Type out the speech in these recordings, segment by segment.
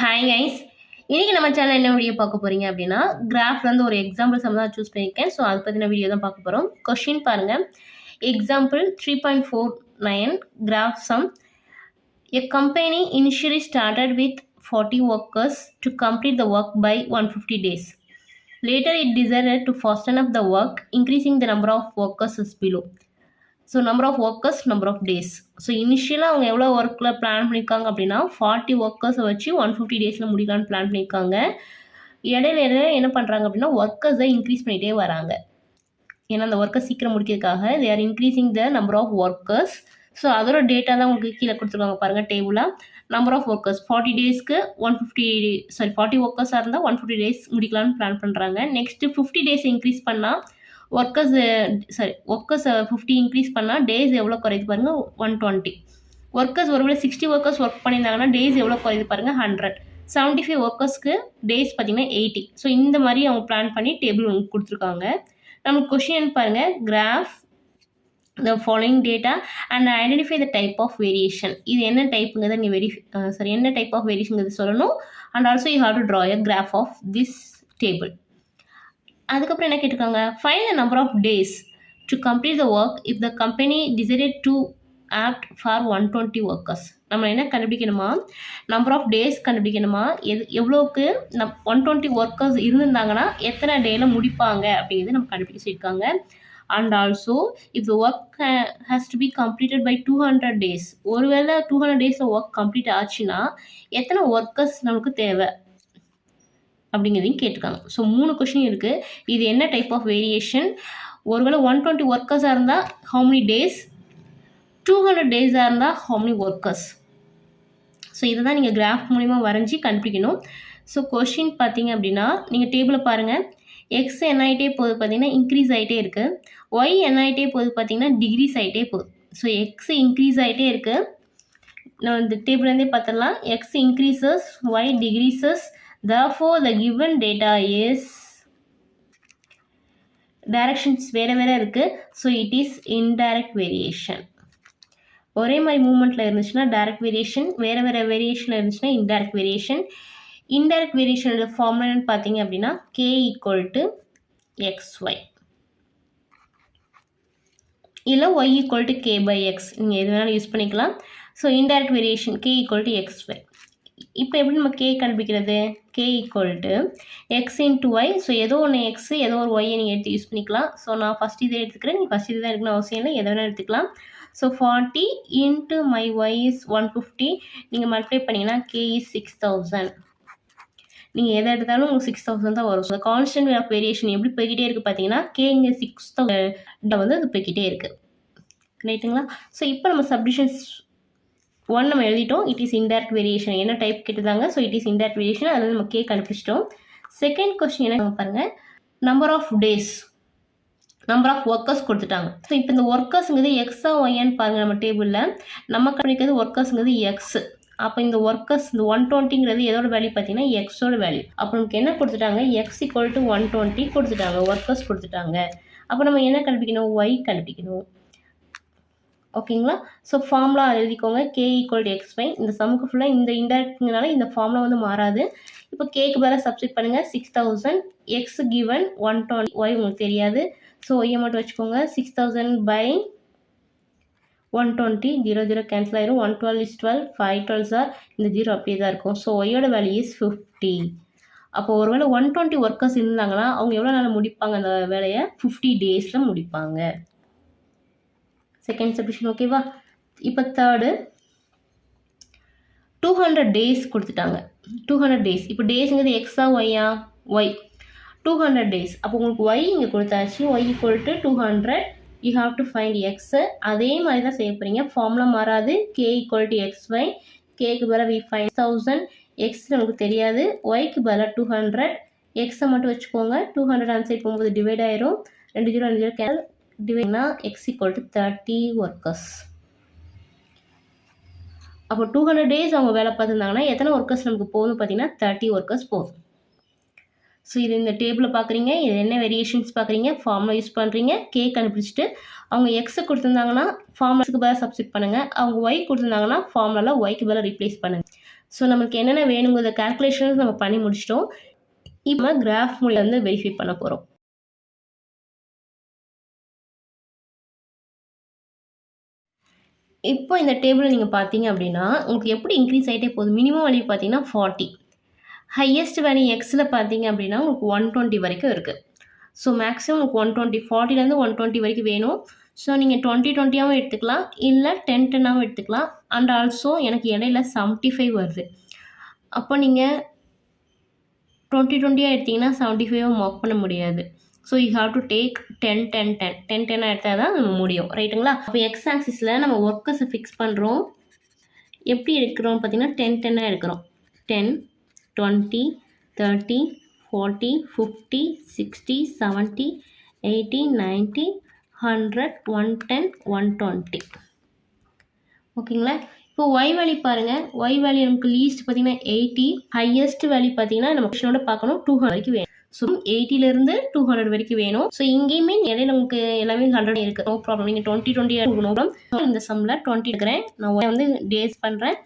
Hi guys, இன்னைக்கு நம்ம channel என்ன வீடியோ பார்க்க போறீங்க அப்படின்னா, கிராஃப்ல இருந்து ஒரு எக்ஸாம்பிள் சம் தான் சூஸ் பண்ணியிருக்கேன். ஸோ அதை பற்றின வீடியோ தான் பார்க்க போகிறோம். கொஸ்டின் பாருங்க. Example 3.49 graph sum. A company initially started with 40 workers to complete the work by 150 days. Later it decided to fasten up the work, increasing the number of workers as below. So number of workers, number of days. So இனிஷியலாக அவங்க எவ்வளோ ஒர்க்கில் plan பண்ணியிருக்காங்க அப்படின்னா 40 ஒர்க்கர்ஸை வச்சு 150 டேஸில் முடிக்கலான்னு plan பண்ணியிருக்காங்க. இடையில என்ன பண்ணுறாங்க அப்படின்னா ஒர்க்கர்ஸை இன்க்ரீஸ் பண்ணிகிட்டே வராங்க. ஏன்னா அந்த ஒர்க்கர் சீக்கிரம் முடிக்கிறதுக்காக they are increasing the number of workers. So அதோட டேட்டா தான் உங்களுக்கு கீழே கொடுத்துருக்காங்க பாருங்கள் டேபிளாக. நம்பர் ஆஃப் ஒர்க்கர்ஸ் 40 டேஸ்க்கு 40 ஒர்க்கர்ஸாக இருந்தால் 150 டேஸ் முடிக்கலான்னு பிளான் பண்ணுறாங்க. நெக்ஸ்ட்டு 50 டேஸ் இன்க்ரீஸ் பண்ணால் ஒர்க்கர்ஸ் 50 இன்க்ரீஸ் பண்ணால் டேஸ் எவ்வளோ குறையுது பாருங்கள் 120. ஒர்க்கர்ஸ் ஒருவேளை 60 ஒர்க்கர்ஸ் ஒர்க் பண்ணியிருந்தாங்கன்னா டேஸ் எவ்வளோ குறையுது பாருங்கள் 100. 75 ஒர்க்கர்ஸ்க்கு டேஸ் பார்த்தீங்கன்னா 80. ஸோ இந்த மாதிரி அவங்க பிளான் பண்ணி டேபிள் உங்களுக்கு கொடுத்துருக்காங்க. நம்மளுக்கு கொஷின் பாருங்கள், graph the following data and identify the type of variation. இது என்ன டைப்புங்கிறத நீங்கள் என்ன டைப் ஆஃப் வேரியேஷன் சொல்லணும். And also you have to draw a graph of this table. அதுக்கப்புறம் என்ன கேட்டிருக்காங்க, find the number of days to complete the work if the company decided to apt for 120 workers. நம்ம என்ன கண்டுபிடிக்கணுமா, number of days கண்டுபிடிக்கணுமா, எவ்வளோக்கு 120 workers இருந்திருந்தாங்கன்னா எத்தனை டேயில் முடிப்பாங்க அப்படிங்கிறது நம்ம கண்டுபிடிக்க சொல்லியிருக்காங்க. And also if the work has to be completed by 200 days, ஒருவேளை 200 டேஸில் ஒர்க் கம்ப்ளீட் ஆச்சுன்னா எத்தனை ஒர்க்கர்ஸ் நமக்கு தேவை அப்படிங்கிறதையும் கேட்டிருக்காங்க. ஸோ 3 கொஷின் இருக்குது. இது என்ன டைப் ஆஃப் வேரியேஷன், ஒருவேளை 120 ஒர்க்கர்ஸாக இருந்தால் ஹவு மெனி டேஸ், 200 டேஸாக இருந்தால் ஹவு மெனி ஒர்க்கர்ஸ். ஸோ இதை தான் நீங்கள் கிராஃப் மூலிமா வரைஞ்சி கண்டுபிடிக்கணும். ஸோ கொஷின் பார்த்தீங்க அப்படின்னா நீங்கள் டேபிளில் பாருங்கள், எக்ஸ் என்ன ஆகிட்டே போகுது பார்த்தீங்கன்னா இன்க்ரீஸ் ஆகிட்டே இருக்குது, ஒய் என்ன ஆகிட்டே போகுது பார்த்தீங்கன்னா டிகிரீஸ் ஆகிட்டே போகுது. ஸோ எக்ஸ் இன்க்ரீஸ் ஆகிட்டே இருக்குது. நான் இந்த டேபிள்லேருந்தே பார்த்துடலாம், x increases, y decreases. Therefore, the given data is directions வேறு இருக்குது. So it is indirect variation. ஒரே மாதிரி மூமெண்ட்டில் இருந்துச்சுன்னா டைரக்ட் வேரியேஷன், வேறு வேரியேஷனில் இருந்துச்சுன்னா இன்டைரக்ட் வேரியேஷன். இன்டைரக்ட் வேரியேஷனோட ஃபார்முலான்னு பார்த்தீங்க அப்படின்னா k = xy இல்லை y = k/x, நீங்கள் எது வேணாலும் யூஸ் பண்ணிக்கலாம். So indirect variation k = xy. இப்போ எப்படி நம்ம k கண்டுபிடிக்கிறது, k = x × y. ஸோ ஏதோ ஒன்று x ஏதோ ஒரு y நீங்கள் எடுத்து யூஸ் பண்ணிக்கலாம். ஸோ நான் ஃபஸ்ட் இதை எடுத்துக்கிறேன், நீங்கள் ஃபஸ்ட் இது தான் எடுக்கணும் அவசியம் இல்லை, எதை வேணால் எடுத்துக்கலாம். So 40 × my y is 150. நீங்கள் மல்டிப்ளை பண்ணிங்கன்னா k is 6000. நீங்கள் எதை எடுத்தாலும் உங்களுக்கு 6000 தான் வரும். ஸோ கான்ஸ்டன்ட் ஆஃப் வேரியேஷன் எப்படி போய்கிட்டே இருக்குது பார்த்தீங்கன்னா k இங்கே 6000 வந்து அது போய்கிட்டே இருக்குது, ரைட்டுங்களா. ஸோ இப்போ நம்ம சப்டிஷன்ஸ் 1 நம்ம எழுதிட்டோம். It is indirect variation. என்ன டைப் கேட்டுதாங்க, so it is indirect variation. அதில் நம்ம கே கண்டுபிடிச்சிட்டோம். செகண்ட் கொஸ்டின் என்ன பாருங்கள், number of days, number of workers கொடுத்துட்டாங்க. ஸோ இப்போ இந்த ஒர்க்கர்ஸுங்கிறது எக்ஸா ஒய்யான்னு பாருங்கள். நம்ம டேபிளில் நம்ம கண்டுபிடிக்கிறது ஒர்க்கர்ஸுங்கிறது எக்ஸ். அப்போ இந்த ஒர்க்கர்ஸ் இந்த 120ங்கிறது எதோட வேல்யூ பார்த்தீங்கன்னா எக்ஸோட வேல்யூ. அப்போ நமக்கு என்ன கொடுத்துட்டாங்க, x = 120 கொடுத்துட்டாங்க, ஒர்க்கர்ஸ் கொடுத்துட்டாங்க. அப்போ நம்ம என்ன கண்டுபிடிக்கணும், ஒய் கண்டுபிடிக்கணும். ஓகேங்களா. ஸோ ஃபார்முலா எழுதிக்கோங்க, k = xy. இந்த சமுக்கு ஃபுல்லாக இந்த இன்டைரக்ட்னால இந்த ஃபார்முலா வந்து மாறாது. இப்போ கேக்கு பதிலாக சப்ஸ்டிட் பண்ணுங்கள், 6000, எக்ஸ் கிவன் 120, ஒய் உங்களுக்கு தெரியாது. ஸோ ஒய்யை மட்டும் வச்சுக்கோங்க, 6000/120, 0 0 கேன்சல் ஆயிரும், 112 is 12, 5 12s are, இந்த 0 அப்படியே தான் இருக்கும். ஸோ ஒய்யோட வேல்யூ இஸ் 50. அப்போ ஒருவேளை 120 ஒர்க்கர்ஸ் இருந்தாங்கன்னா அவங்க எவ்வளோ நாள் முடிப்பாங்க அந்த வேலையை, 50 டேஸில் முடிப்பாங்க. செகண்ட் சப்டிஷன் ஓகேவா. இப்போ தேர்டு 200 டேஸ் கொடுத்துட்டாங்க. 200 டேஸ், இப்போ டேஸுங்கிறது எக்ஸா ஒய்யா, ஒய். 200 டேஸ், அப்போ உங்களுக்கு ஒய் இங்கே கொடுத்தாச்சு, y = 200. You have to find x. அதே மாதிரி தான் செய்ய போகிறீங்க, ஃபார்முலா மாறாது. k = xy. கேக்கு பதிலாக வி ஃபைண்ட் 1000, எக்ஸ் நமக்கு தெரியாது, ஒய்க்கு பதிலாக 200, எக்ஸை மட்டும் வச்சுக்கோங்க. 200 ஆன்சைட் போகும்போது டிவைட் ஆயிரும், 2 0 2 0 கேன்சல், டிவைட்னா x = 30 ஒர்க்கர்ஸ். அப்போ 200 டேஸ் அவங்க வேலை பார்த்துருந்தாங்கன்னா எத்தனை ஒர்க்கர்ஸ் நமக்கு போகுதுன்னு பார்த்தீங்கன்னா 30 ஒர்க்கர்ஸ் போதும். ஸோ இது இந்த டேபிளில் பார்க்குறீங்க, இது என்ன வேரியேஷன்ஸ் பார்க்குறீங்க, ஃபார்முலா யூஸ் பண்ணுறீங்க, கே கண்டுபிடிச்சிட்டு அவங்க எக்ஸை கொடுத்துருந்தாங்கன்னா ஃபார்முலாஸுக்கு பதிலாக சப்ஸ்டிட் பண்ணுங்கள், அவங்க ஒய் கொடுத்துருந்தாங்கன்னா ஃபார்முலாவில் ஒய்க்கு பதிலாக ரீப்ளேஸ் பண்ணுங்கள். ஸோ நமக்கு என்னென்ன வேணுங்கிற கால்குலேஷன்ஸ் நம்ம பண்ணி முடிச்சிட்டோம். இப்போ கிராஃப் மூலியம் வந்து வெரிஃபை பண்ண போகிறோம். இப்போ இந்த டேபிள் நீங்கள் பார்த்தீங்க அப்படின்னா உங்களுக்கு எப்படி இன்க்ரீஸ் ஆகிட்டே போகுது. மினிமம் வேல்யூ பார்த்தீங்கன்னா 40, ஹையஸ்ட் வேல்யூ எக்ஸில் பார்த்தீங்க அப்படின்னா உங்களுக்கு 120 வரைக்கும் இருக்குது. ஸோ மேக்ஸிமம் உங்களுக்கு 120, 40லேருந்து 120 வரைக்கும் வேணும். ஸோ நீங்கள் 20-20ஆகவும் எடுத்துக்கலாம், இல்லை 10-10ஆகவும் எடுத்துக்கலாம். அண்ட் ஆல்சோ எனக்கு இடையில 75 வருது. அப்போ நீங்கள் 20-20ஆக எடுத்திங்கன்னா 75 மார்க் பண்ண முடியாது. So you have to take 10-10-10 10-10 எடுத்தால் தான் நம்ம முடியும், ரைட்டுங்களா? அப்போ எக்ஸ் ஆக்சிஸில் நம்ம ஒர்க்கர்ஸை ஃபிக்ஸ் பண்ணுறோம். எப்படி எடுக்கிறோம் பார்த்தீங்கன்னா 10-10ஆக எடுக்கிறோம். 10, 20, 30, 40, 50, 60, 70, 80, 90, 100, 110, 120. ஓகேங்களா? இப்போ ஒய் வேல்யூ பாருங்கள். ஒய் வேல்யூ நமக்கு லீஸ்ட் பார்த்தீங்கன்னா 80, ஹையஸ்ட் வேல்யூ பார்த்தீங்கன்னா நம்ம கொஷனோட பார்க்கணும் 200 வரைக்கும் வேணும். ஸோ 80லேருந்து 200 வரைக்கும் வேணும். ஸோ இங்கேயுமே இடையில நமக்கு எல்லாமே 100 இருக்குது, நோ ப்ராப்ளம். நீங்கள் 20-20 எடுக்கணும். இந்த சம்மில் 20 எடுக்கிறேன். நான் வந்து டேஸ் பண்ணுறேன்.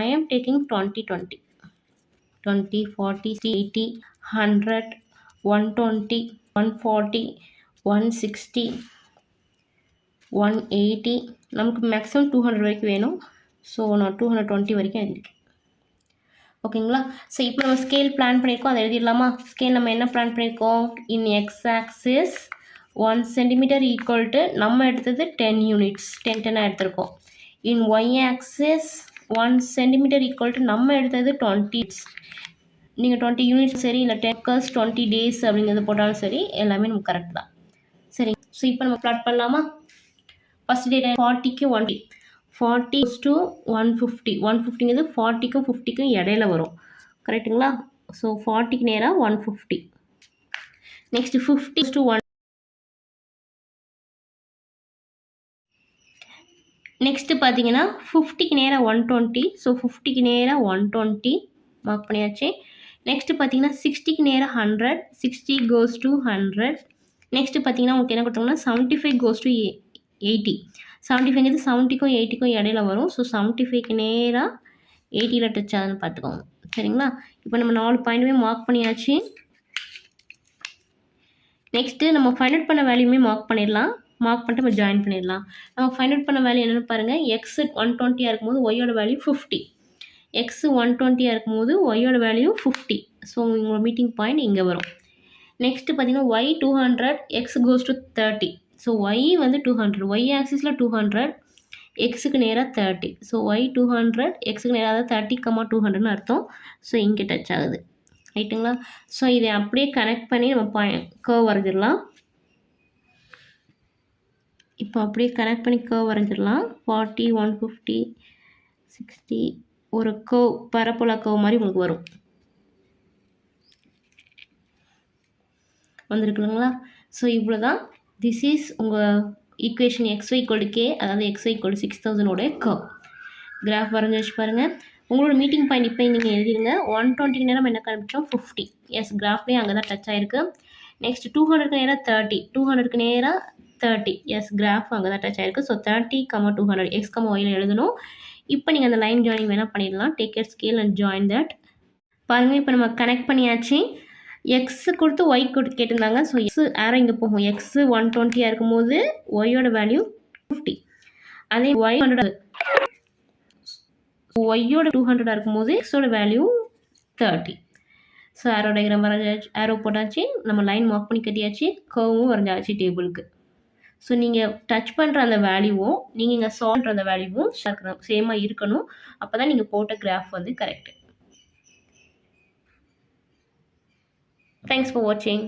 ஐ ஆம் டேக்கிங் 20-20, 20, 40, 80, 100, 120, 140, 160, 180. நமக்கு மேக்ஸிமம் 200 வரைக்கும் வேணும். ஸோ நான் 220 வரைக்கும் எழுதியிருக்கேன். ஓகேங்களா? ஸோ இப்போ நம்ம ஸ்கேல் பிளான் பண்ணியிருக்கோம், அதை எழுதிடலாமா? ஸ்கேல் நம்ம என்ன பிளான் பண்ணியிருக்கோம்? In X axis 1 centimetre equal to நம்ம எடுத்தது 10 யூனிட்ஸ், 10-10ஆக எடுத்திருக்கோம். In Y axis 1 centimetre equal to நம்ம எடுத்தது 20. நீங்கள் 20 யூனிட்ஸ் சரி, இல்லை 10 hours 20 days அப்படிங்கிறது போட்டாலும் சரி, எல்லாமே நமக்கு கரெக்ட் தான். சரி, ஸோ இப்போ நம்ம பிளாட் பண்ணலாமா? ஃபஸ்ட் டேட்டா 40க்கு 1, 40 to 150. 150ங்கிறது 40க்கும் 50க்கும் இடையில வரும், கரெக்டுங்களா? ஸோ 40க்கு நேராக 150. Next 50 to 1. நெக்ஸ்ட்டு பார்த்தீங்கன்னா 50க்கு நேராக 120. ஸோ 50க்கு நேராக 120 மார்க் பண்ணியாச்சு. நெக்ஸ்ட்டு பார்த்தீங்கன்னா 60க்கு நேராக 100, 60 goes to 100. நெக்ஸ்ட்டு பார்த்தீங்கன்னா உங்களுக்கு என்ன கொடுத்தாங்கன்னா 75 goes to 80. 75ங்கிறது 70க்கும் 80க்கும் இடையில வரும். ஸோ 75க்கு நேராக 80ல் டச் ஆகுதுன்னு பார்த்துக்கோங்க, சரிங்களா? இப்போ நம்ம 4 பாயிண்ட்டுமே மார்க் பண்ணியாச்சு. நெக்ஸ்ட்டு நம்ம ஃபைண்ட் அவுட் பண்ண வேல்யூமே மார்க் பண்ணிடலாம். மார்க் பண்ணிட்டு நம்ம ஜாயின் பண்ணிடலாம். நம்ம ஃபைண்ட் அவுட் பண்ண வேல்யூ என்னென்னு பாருங்கள். எக்ஸ் 120ஆக இருக்கும்போது ஒய்யோட வேல்யூ 50, எக்ஸ் 120ஆக இருக்கும்போது ஒய்யோட வேல்யூ 50. ஸோ உங்களோட மீட்டிங் பாயிண்ட் இங்கே வரும். நெக்ஸ்ட்டு பார்த்தீங்கன்னா y 200, x goes to 30. So y வந்து 200, ஒய் ஆக்சிஸில் 200, எக்ஸுக்கு நேராக 30. ஸோ ஒய் 200, எக்ஸுக்கு நேராக 30,200ன்னு அர்த்தம். ஸோ இங்கே டச் ஆகுது, ரைட்டுங்களா? ஸோ இதை அப்படியே கனெக்ட் பண்ணி நம்ம கர்வ் வரைஞ்சிடலாம். இப்போ அப்படியே கனெக்ட் பண்ணி கர்வ் வரைஞ்சிடலாம். 40, 150, 60 ஒரு கர்வ், பரப்போலா கர்வ் மாதிரி உங்களுக்கு வரும், வந்துருக்குங்களா? ஸோ இவ்வளோ தான். திஸ் இஸ் உங்கள் ஈக்குவேஷன் xy = k, அதாவது xy = 6000 கர்வ். கிராஃப் வரைஞ்சி வச்சு பாருங்கள். உங்களோட மீட்டிங் பாயிண்ட் இப்போ நீங்கள் எழுதிடுங்க. 120க்கு நேரம் என்ன கண்டுபிடிச்சோம்? 50. எஸ், கிராஃப்லேயே அங்கே தான் டச் ஆகிருக்கு. நெக்ஸ்ட் 200க்கு நேராக 30, 200க்கு நேராக 30. எஸ், கிராஃப் அங்கே தான் டச் ஆகிருக்கு. ஸோ 30, 200 x, yயில் எழுதணும். இப்போ நீங்கள் அந்த லைன் ஜாயினிங் வேணால் பண்ணிடலாம். Take care scale and join that. பாருங்கள், இப்போ நம்ம கனெக்ட் பண்ணியாச்சு. எக்ஸ் கொடுத்து ஒய் கொடுத்து கேட்டிருந்தாங்க. ஸோ எக்ஸ் ஆரோ இங்கே போகும். எக்ஸ் 120ஆக இருக்கும்போது ஒய்யோட வேல்யூ 50. அதே ஒய் 100, ஒய்யோட 200ஆக இருக்கும்போது எக்ஸோட வேல்யூ 30. ஸோ ஆரோ டயக்ராம் வரைஞ்சாச்சு, ஆரோ போட்டாச்சு, நம்ம லைன் மார்க் பண்ணி கட்டியாச்சு, கர்வும் வரைஞ்சாச்சு டேபிளுக்கு. ஸோ நீங்கள் டச் பண்ணுற அந்த வேல்யூவும் நீங்கள் இங்கே சால்வ் பண்ணுற அந்த வேல்யூவும் சேமாக இருக்கணும். அப்போ தான் நீங்கள் போட்ட கிராஃப் வந்து கரெக்டு. Thanks for watching.